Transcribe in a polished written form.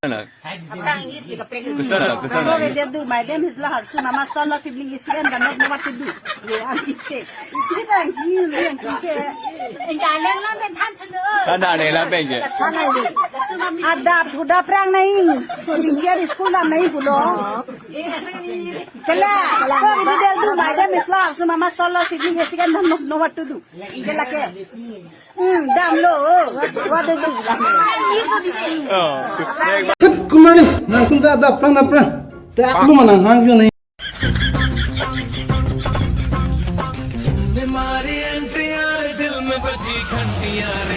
Abang English juga pengen. Kesana. Kalau dia tu, my name is Lahar. So nama sekolah Fibling Istian dan nak buat tu. Ya, kita. Kita yang jiu yang kita. Enggak lah bentan sendiri. Tanda ni lah pengen. Tanah ini. Ada sudah perang naik. So dia sekolah naik pulo. Kalau dia tu, my name is Lahar. So nama sekolah Fibling Istian dan nak buat tu. Kita ke. Dam lo. What do you? Oh. Kumari, nah tu dah perang. Tak aku mana hang jo ni. हमारी entry यार दिल में बजी घंटियां रे